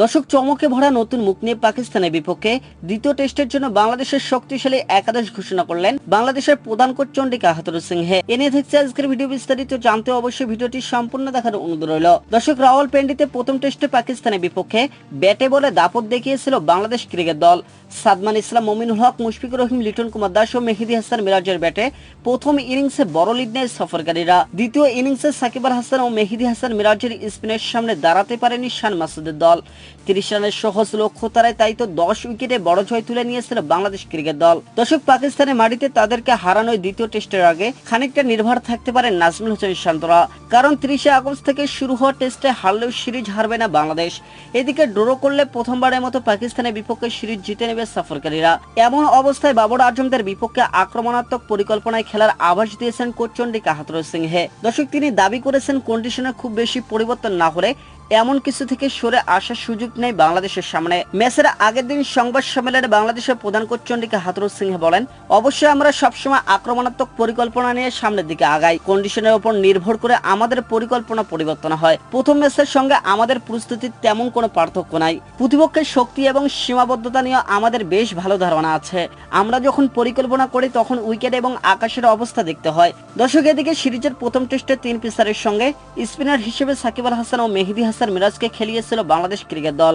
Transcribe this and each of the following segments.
দর্শক, চমকে ভরা নতুন মুখ নিয়ে পাকিস্তানের বিপক্ষে দ্বিতীয় টেস্টের জন্য বাংলাদেশের শক্তিশালী একাদশ ঘোষণা করলেন বাংলাদেশের প্রধান কোচ চন্ডিকা হাথুরুসিংহে। এ নিয়ে থাকছে আজকের ভিডিও, বিস্তারিত জানতে অবশ্যই ভিডিওটি সম্পূর্ণ দেখার অনুরোধ রইল। দর্শক, রাওয়ালপিন্ডিতে প্রথম টেস্টে পাকিস্তানের বিপক্ষে ব্যাটে বলে দাপট দেখিয়েছিল বাংলাদেশ ক্রিকেট দল। সাদমান ইসলাম, মমিনুল হক, মুশফিকুর রহিম, লিটন কুমার দাস ও মেহেদী হাসান মিরাজের ব্যাটে প্রথম ইনিংসে বড় লিড নেয় সফরকারীরা। দ্বিতীয় ইনিংসে সাকিব আল হাসান ও মেহেদী হাসান মিরাজের স্পিনের সামনে দাঁড়াতে পারেনি শান মাসুদের দল। 30 রানের সহজ লক্ষ্য তারায় তাই তো 10 উইকেটে বড় জয় তুলে নিয়েছিল বাংলাদেশ ক্রিকেট দল। দর্শক, পাকিস্তানের মাটিতে তাদেরকে হারানোয় দ্বিতীয় টেস্টের আগে খানিকটা নির্ভর থাকতে পারে নাজমুল হোসেন শান্তরা, কারণ 30 আগস্ট থেকে শুরু হওয়া টেস্টে হারলেও সিরিজ হারবে না বাংলাদেশ। এদিকে ড্র করলে প্রথমবারের মতো পাকিস্তানের বিপক্ষে সিরিজ জিতে নেবে সফরকারীরা। এমন অবস্থায় বাবর আজমদের বিপক্ষে আক্রমণাত্মক পরিকল্পনায় খেলার আভাস দিয়েছেন কোচ চন্ডিকা হাথুরুসিংহে। দর্শক, তিনি দাবি করেছেন কন্ডিশনে খুব বেশি পরিবর্তন না হলে এমন কিছু থেকে সরে আসার সুযোগ নেই বাংলাদেশের সামনে। ম্যাচের আগের দিন সংবাদ সম্মেলনে বাংলাদেশের প্রধান কোচ চন্ডিকা হাথুরুসিংহে বলেন, অবশ্যই আমরা সবসময় আক্রমণাত্মক পরিকল্পনা নিয়ে সামনের দিকে আগাই। কন্ডিশনের উপর নির্ভর করে আমাদের পরিকল্পনা পরিবর্তন হয়। প্রথম ম্যাচের সঙ্গে আমাদের প্রস্তুতির তেমন কোনো পার্থক্য নাই। প্রতিপক্ষের শক্তি এবং সীমাবদ্ধতা নিয়ে আমাদের বেশ ভালো ধারণা আছে। আমরা যখন পরিকল্পনা করি তখন উইকেট এবং আকাশের অবস্থা দেখতে হয়। দর্শক, এদিকে সিরিজের প্রথম টেস্টে 3 পেসারের সঙ্গে স্পিনার হিসেবে সাকিব আল হাসান ও মেহেদী হাসান মিরাজকে খেলিয়েছিল বাংলাদেশ ক্রিকেট দল।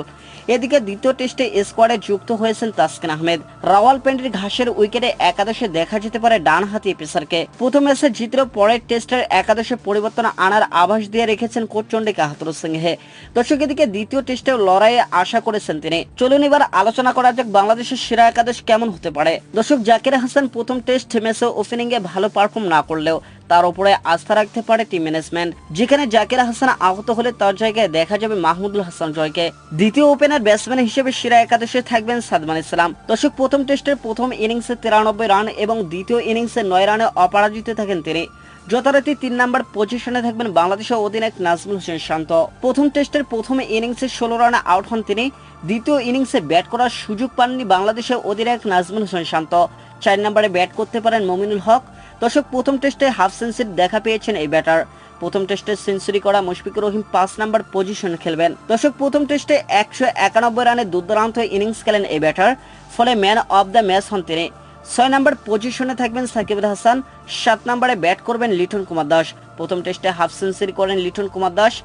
এদিকে দ্বিতীয় টেস্টে স্কোয়াডে যুক্ত হয়েছেন তাসকিন আহমেদ। রাওয়ালপিন্ডির ঘাসের উইকেটে একাদশে দেখা যেতে পারে ডান হাতি পেসারকে। প্রথম ম্যাচে জিতলেও পরের টেস্টের একাদশে পরিবর্তন আনার আভাস দিয়ে রেখেছেন কোচ চন্ডিকা হাথুরুসিংহে। দর্শক, এদিকে দ্বিতীয় টেস্টেও লড়াইয়ে আশা করেছেন তিনি। চলুন এবার আলোচনা করা যাক বাংলাদেশের সেরা একাদশ কেমন হতে পারে। দর্শক, জাকির হাসান প্রথম টেস্ট ম্যাচে ওপেনিং এ ভালো পারফর্ম না করলেও তার উপরে আস্থা রাখতে পারে টিম ম্যানেজমেন্ট। যেখানে জাকির হাসান আহত হলে তার জায়গায় দেখা যাবে মাহমুদুল হাসান জয়কে। দ্বিতীয় ওপেনার ব্যাটসম্যান হিসেবে সেরা একাদশে থাকবেন সাদমান ইসলাম। দর্শক, প্রথম টেস্টের প্রথম ইনিংসে 93 রান এবং দ্বিতীয় ইনিংসে 9 রানে অপরাজিত থাকেন তিনি। যথারীতি 3 নম্বর পজিশনে থাকবেন বাংলাদেশের অধিনায়ক নাজমুল হোসেন শান্ত। প্রথম টেস্টের প্রথম ইনিংসে 16 রানে আউট হন তিনি। দ্বিতীয় ইনিংসে ব্যাট করার সুযোগ পাননি বাংলাদেশের অধিনায়ক নাজমুল হোসেন শান্ত। 4 নম্বরে ব্যাট করতে পারেন মমিনুল হক। দর্শক, প্রথম টেস্টে হাফ সেঞ্চুরি দেখা পেয়েছেন এই ব্যাটার। প্রথম টেস্টে সেঞ্চুরি করা মুশফিকুর রহিম 5 নম্বর পজিশনে খেলবেন। দর্শক, প্রথম টেস্টে 191 রানে দুর্দান্ত ইনিংস খেলেন এই ব্যাটার, ফলে ম্যান অব দ্য ম্যাচ হন তিনি। 6 নম্বর পজিশনে থাকবেন সাকিব আল হাসান। 7 নম্বরে ব্যাট করবেন লিটন কুমার দাস। প্রথম টেস্টে হাফ সেঞ্চুরি করেন লিটন কুমার দাস।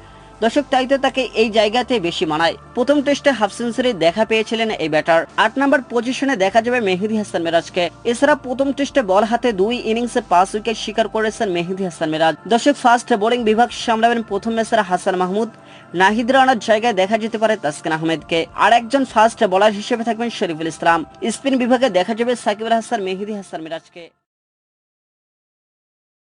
দর্শক, তাই তো তাকে এই জায়গাতে বেশি মানায়। প্রথম টেস্টে হাফ সেঞ্চুরি দেখা পেয়েছিলেন এই ব্যাটার। 8 নম্বর পজিশনে দেখা যাবে মেহেদী হাসান মিরাজকে। এছাড়া প্রথম টেস্টে বল হাতে 2 ইনিংসে 5 উইকেট শিকার করেছেন মেহেদী হাসান মিরাজ। দর্শক, ফার্স্ট বোলিং বিভাগ সামলাবেন প্রথম ম্যাচের হাসান মাহমুদ। নাহিদ রানার জায়গায় দেখা যেতে পারে তাসকিন আহমেদকে। আর একজন ফার্স্ট বোলার হিসেবে থাকবেন শরীফুল ইসলাম। স্পিন বিভাগে দেখা যাবে সাকিব আল হাসান, মেহেদী হাসান মিরাজকে।